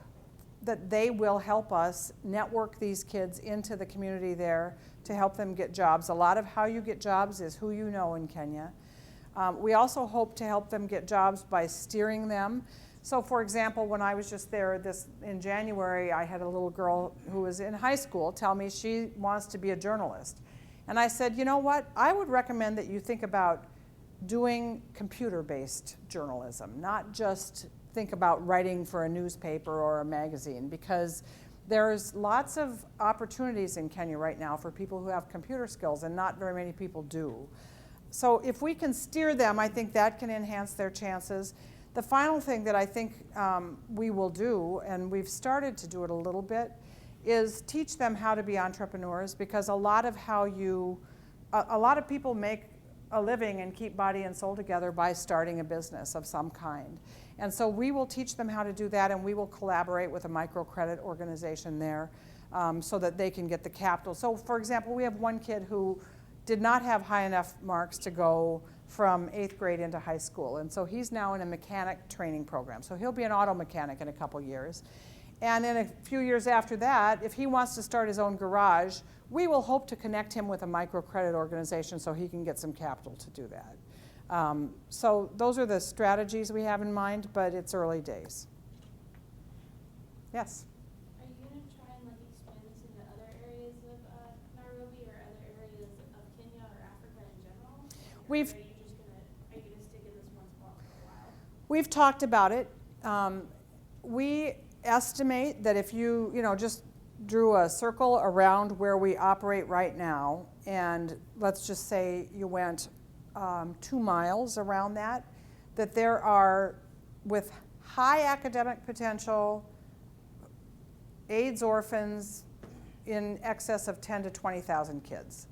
that they will help us network these kids into the community there to help them get jobs. A lot of how you get jobs is who you know in Kenya. We also hope to help them get jobs by steering them. So for example, when I was just there in January, I had a little girl who was in high school tell me she wants to be a journalist. And I said, you know what, I would recommend that you think about doing computer-based journalism, not just think about writing for a newspaper or a magazine, because there's lots of opportunities in Kenya right now for people who have computer skills, and not very many people do. So if we can steer them, I think that can enhance their chances. The final thing that I think we will do, and we've started to do it a little bit, is teach them how to be entrepreneurs, because a lot of people make a living and keep body and soul together by starting a business of some kind. And so we will teach them how to do that, and we will collaborate with a microcredit organization there so that they can get the capital. So for example, we have one kid who did not have high enough marks to go from 8th grade into high school. And so he's now in a mechanic training program. So he'll be an auto mechanic in a couple years. And in a few years after that, if he wants to start his own garage, we will hope to connect him with a microcredit organization so he can get some capital to do that. So those are the strategies we have in mind, but it's early days. Yes? Are you going to try and expand this into other areas of Nairobi or other areas of Kenya or Africa in general? We've Are you just going to stick in this one spot for a while? We've talked about it. We estimate that if you just drew a circle around where we operate right now, and let's just say you went 2 miles around that there are, with high academic potential, AIDS orphans in excess of 10 to 20,000 kids.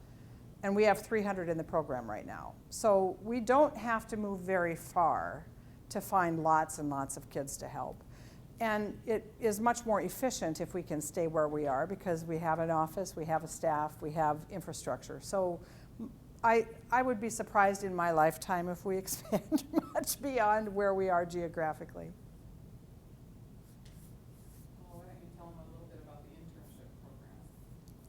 And we have 300 in the program right now. So we don't have to move very far to find lots and lots of kids to help. And it is much more efficient if we can stay where we are, because we have an office, we have a staff, we have infrastructure. So I would be surprised in my lifetime if we expand much beyond where we are geographically. Well, why don't you tell them a little bit about the internship program?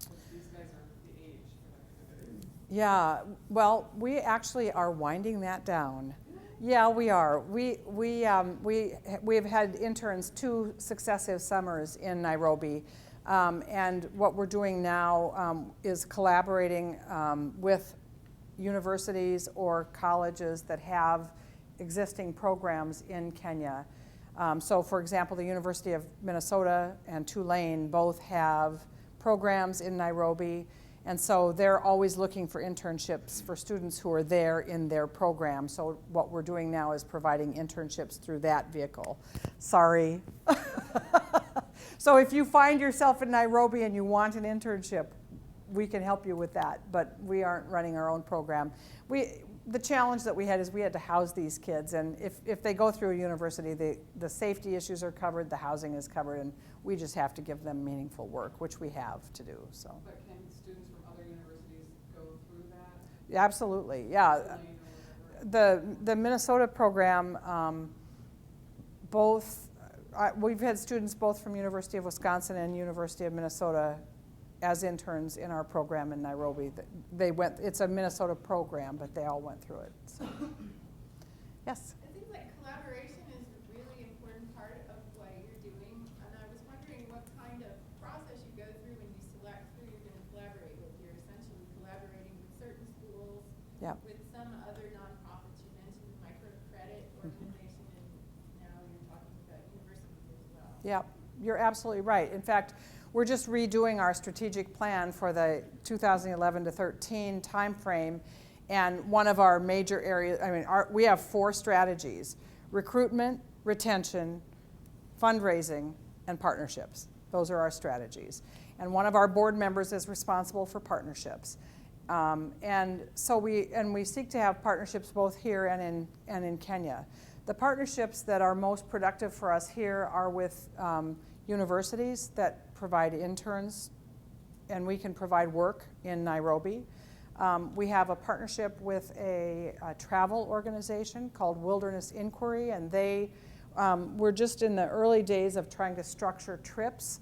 Which these guys are the age for that activity. Yeah, well, we actually are winding that down. Yeah, we are. We've had interns 2 successive summers in Nairobi, and what we're doing now is collaborating with universities or colleges that have existing programs in Kenya. So for example, the University of Minnesota and Tulane both have programs in Nairobi, And so they're always looking for internships for students who are there in their program. So what we're doing now is providing internships through that vehicle. Sorry. So if you find yourself in Nairobi and you want an internship, we can help you with that, but we aren't running our own program. The challenge that we had is we had to house these kids, and if they go through a university, the safety issues are covered, the housing is covered, and we just have to give them meaningful work, which we have to do. So. But can students from other universities go through that? Absolutely, yeah. The Minnesota program, we've had students both from University of Wisconsin and University of Minnesota as interns in our program in Nairobi. It's a Minnesota program, but they all went through it. So. Yes? I think like collaboration is a really important part of what you're doing, and I was wondering what kind of process you go through when you select who you're going to collaborate with. You're essentially collaborating with certain schools, Yep. with some other nonprofits. You mentioned the microcredit organization, and now you're talking about universities as well. Yep, you're absolutely right. In fact, we're just redoing our strategic plan for the 2011 to 13 timeframe, and one of our major areas, we have 4 strategies: recruitment, retention, fundraising, and partnerships. Those are our strategies. And one of our board members is responsible for partnerships. And so we seek to have partnerships both here and in Kenya. The partnerships that are most productive for us here are with universities that provide interns, and we can provide work in Nairobi. We have a partnership with a travel organization called Wilderness Inquiry, and we're just in the early days of trying to structure trips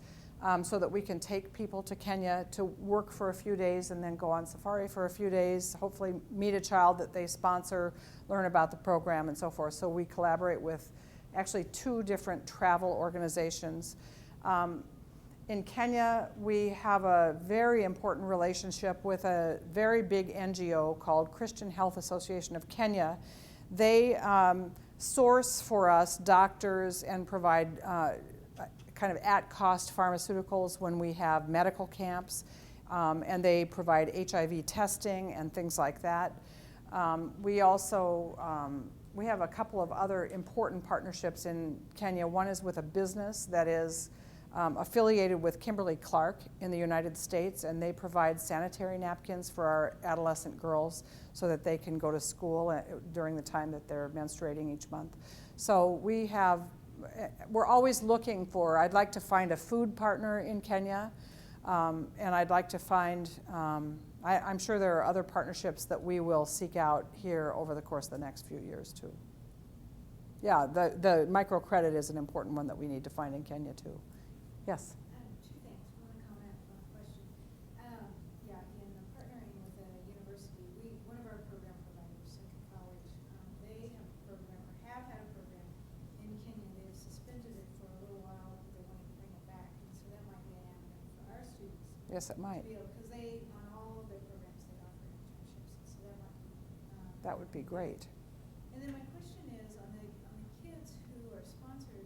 so that we can take people to Kenya to work for a few days and then go on safari for a few days, hopefully meet a child that they sponsor, learn about the program, and so forth. So we collaborate with actually 2 different travel organizations. In Kenya, we have a very important relationship with a very big NGO called Christian Health Association of Kenya. They source for us doctors and provide kind of at-cost pharmaceuticals when we have medical camps, and they provide HIV testing and things like that. We also we have a couple of other important partnerships in Kenya. One is with a business that is affiliated with Kimberly-Clark in the United States, and they provide sanitary napkins for our adolescent girls so that they can go to school during the time that they're menstruating each month. So we're always looking for, I'd like to find a food partner in Kenya, and I'd like to find, I'm sure there are other partnerships that we will seek out here over the course of the next few years too. Yeah, the microcredit is an important one that we need to find in Kenya too. Yes? 2 things. One comment, one question. In partnering with a university, one of our program providers, Second College, they have a program, or have had a program in Kenya. They've suspended it for a little while, but they want to bring it back, and so that might be an avenue for our students. Yes, it might. Because on all of their programs, they offer internships, and so that might be. That would be great. And then my question is, on the kids who are sponsored,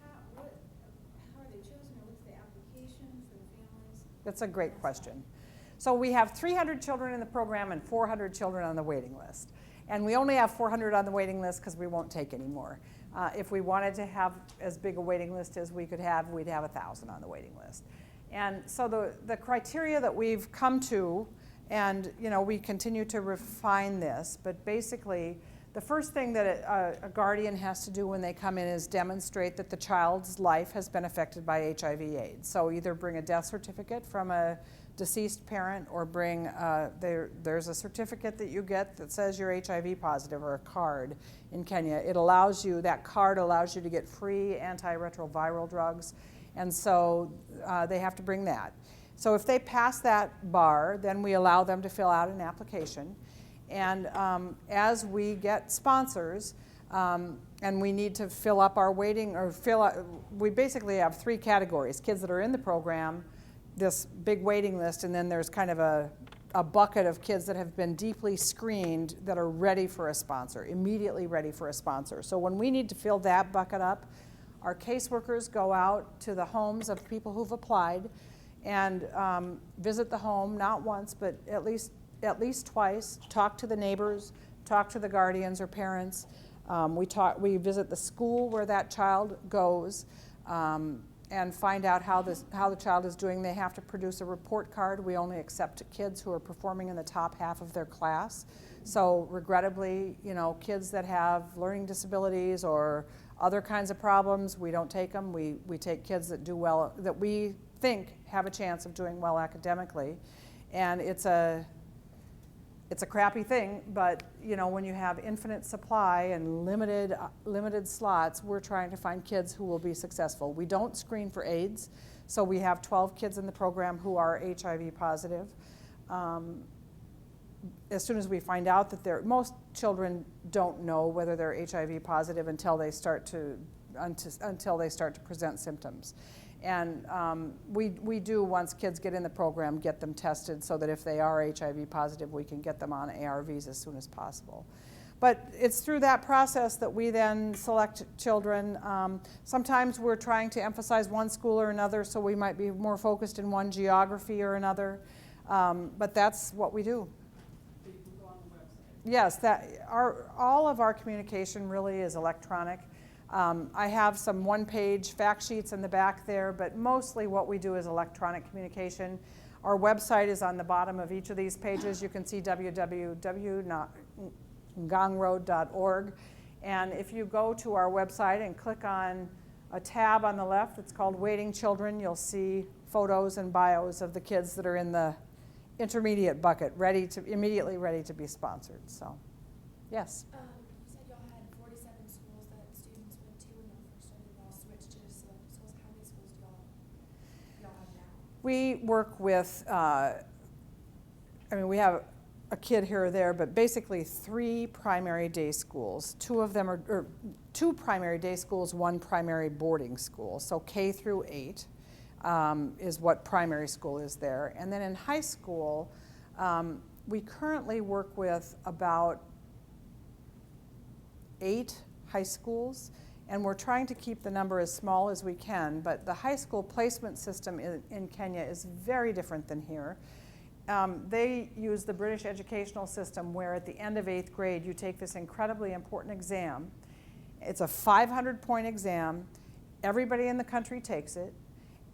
how are they chosen, or what's the application for the families? That's a great question. So we have 300 children in the program and 400 children on the waiting list. And we only have 400 on the waiting list because we won't take any more. If we wanted to have as big a waiting list as we could have, we'd have 1,000 on the waiting list. And so the criteria that we've come to, and we continue to refine this, but basically the first thing that a guardian has to do when they come in is demonstrate that the child's life has been affected by HIV/AIDS. So either bring a death certificate from a deceased parent, or bring, there's a certificate that you get that says you're HIV positive, or a card in Kenya. That card allows you to get free antiretroviral drugs, and so they have to bring that. So if they pass that bar, then we allow them to fill out an application. And as we get sponsors, and we need to fill up our waiting, we basically have 3 categories: kids that are in the program, this big waiting list, and then there's kind of a bucket of kids that have been deeply screened that are ready for a sponsor, immediately ready for a sponsor. So when we need to fill that bucket up, our caseworkers go out to the homes of people who've applied, and visit the home, not once, but at least twice, talk to the neighbors, talk to the guardians or parents. We visit the school where that child goes, and find out how the child is doing. They have to produce a report card. We only accept kids who are performing in the top half of their class. So regrettably, kids that have learning disabilities or other kinds of problems, we don't take them. We take kids that do well, that we think have a chance of doing well academically. And it's a crappy thing, but when you have infinite supply and limited slots, we're trying to find kids who will be successful. We don't screen for AIDS, so we have 12 kids in the program who are HIV positive. As soon as we find out that most children don't know whether they're HIV positive until they start to present symptoms. And we do, once kids get in the program, get them tested so that if they are HIV positive, we can get them on ARVs as soon as possible. But it's through that process that we then select children. Sometimes we're trying to emphasize one school or another, so we might be more focused in one geography or another. But that's what we do. People go on the website. Yes, all of our communication really is electronic. I have some one-page fact sheets in the back there, but mostly what we do is electronic communication. Our website is on the bottom of each of these pages. You can see www.ngongroad.org. And if you go to our website and click on a tab on the left, it's called Waiting Children, you'll see photos and bios of the kids that are in the intermediate bucket, immediately ready to be sponsored. So, yes? You said y'all had 47 schools that students went to when y'all first started. Y'all switched to select schools. How many schools do y'all have now? We work with, we have a kid here or there, but basically 3 primary day schools. 2 of them are 2 primary day schools, 1 primary boarding school. So K through 8 is what primary school is there. And then in high school, we currently work with about 8 high schools, and we're trying to keep the number as small as we can, but the high school placement system in Kenya is very different than here. They use the British educational system where at the end of 8th grade you take this incredibly important exam. It's a 500-point exam. Everybody in the country takes it,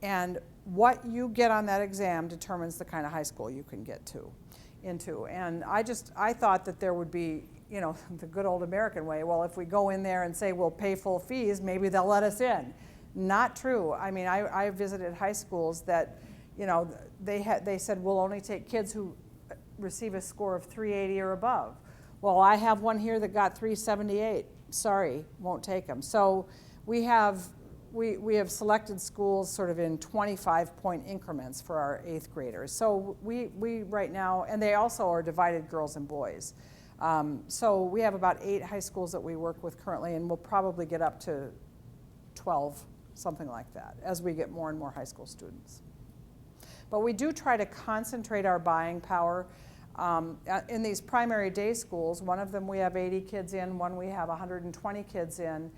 and what you get on that exam determines the kind of high school you can get into. And I thought that there would be, the good old American way, well, if we go in there and say we'll pay full fees, maybe they'll let us in. Not true. I visited high schools that, they said we'll only take kids who receive a score of 380 or above. Well, I have one here that got 378. Sorry, won't take them. So we have selected schools sort of in 25-point increments for our 8th graders. So we right now, and they also are divided girls and boys. So we have about 8 high schools that we work with currently, and we'll probably get up to 12, something like that, as we get more and more high school students. But we do try to concentrate our buying power in these primary day schools. One of them we have 80 kids in, one we have 120 kids in.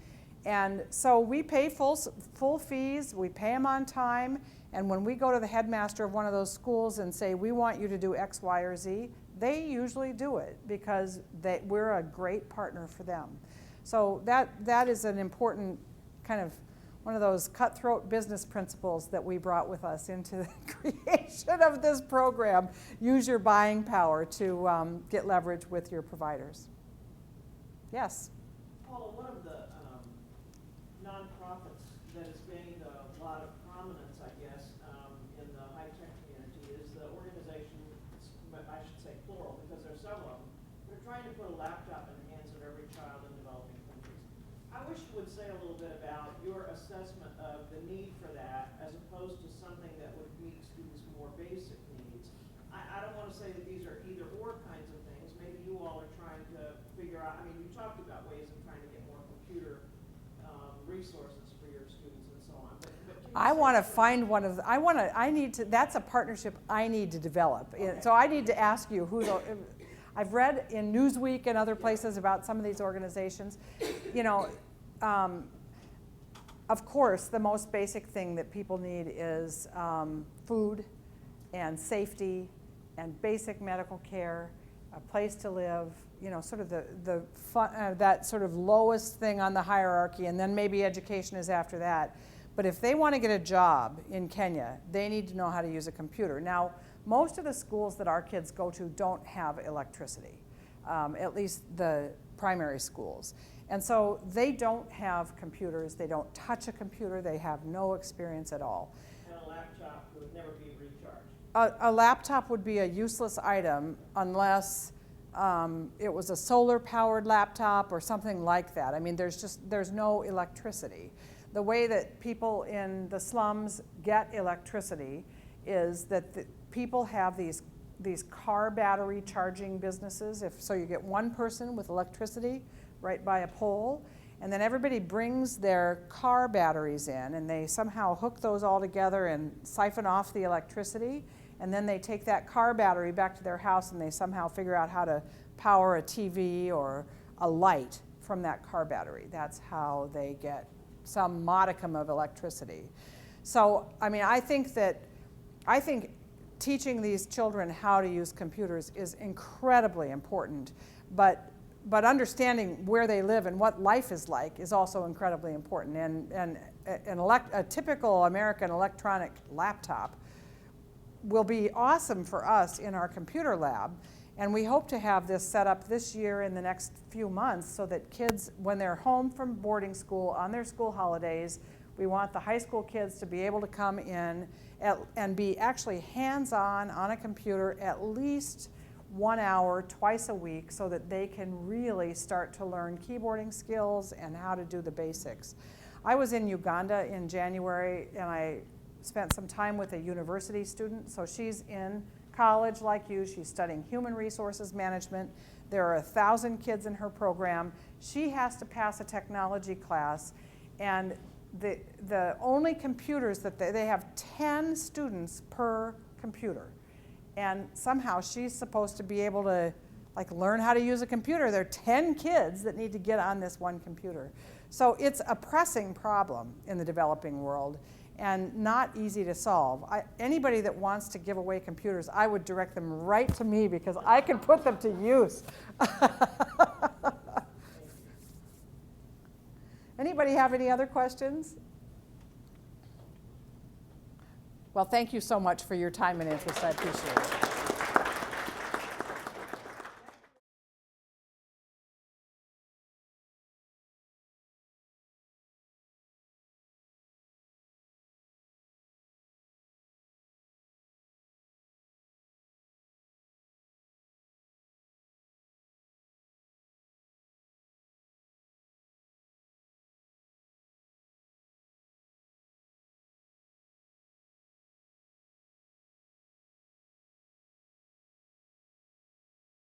And so we pay full fees, we pay them on time, and when we go to the headmaster of one of those schools and say, we want you to do X, Y, or Z, they usually do it because we're a great partner for them. So that is an important kind of one of those cutthroat business principles that we brought with us into the creation of this program. Use your buying power to get leverage with your providers. Yes? Paula, one of the nonprofits that has gained a lot of prominence, I guess, in the high-tech community is the organization, I should say plural, because there are several of them. They're trying to put a laptop in the hands of every child in developing countries. I wish you would say a little bit about your assessment of the need for that as opposed to something that would meet students' more basic needs. I don't want to say that these are either-or kinds of things. Maybe you all are trying to figure out, you talked about ways of trying to get more computer resources for your students and so on. But I want to find one of the, that's a partnership I need to develop. Okay. So I need to ask you I've read in Newsweek and other places about some of these organizations. of course, the most basic thing that people need is food and safety and basic medical care, a place to live, you know, sort of that sort of lowest thing on the hierarchy, and then maybe education is after that. But if they want to get a job in Kenya, they need to know how to use a computer. Now, most of the schools that our kids go to don't have electricity, at least the primary schools. And so they don't have computers, they don't touch a computer, they have no experience at all. And a laptop would never be recharged. A laptop would be a useless item unless it was a solar-powered laptop or something like that. I mean, there's no electricity. The way that people in the slums get electricity is that people have these car battery charging businesses. So you get one person with electricity right by a pole, and then everybody brings their car batteries in, and they somehow hook those all together and siphon off the electricity, and then they take that car battery back to their house and they somehow figure out how to power a TV or a light from that car battery. That's how they get some modicum of electricity. So, I mean, I think teaching these children how to use computers is incredibly important, but understanding where they live and what life is like is also incredibly important. And a typical American electronic laptop will be awesome for us in our computer lab. And we hope to have this set up this year in the next few months so that kids, when they're home from boarding school on their school holidays, we want the high school kids to be able to come in and be actually hands-on on a computer at least 1 hour twice a week so that they can really start to learn keyboarding skills and how to do the basics. I was in Uganda in January and I spent some time with a university student. So she's in college like you. She's studying human resources management. There are 1,000 kids in her program. She has to pass a technology class, and the only computers that they have 10 students per computer. And somehow she's supposed to be able to learn how to use a computer. There are 10 kids that need to get on this one computer. So it's a pressing problem in the developing world and not easy to solve. Anybody that wants to give away computers, I would direct them right to me because I can put them to use. Anybody have any other questions? Well, thank you so much for your time and interest. I appreciate it.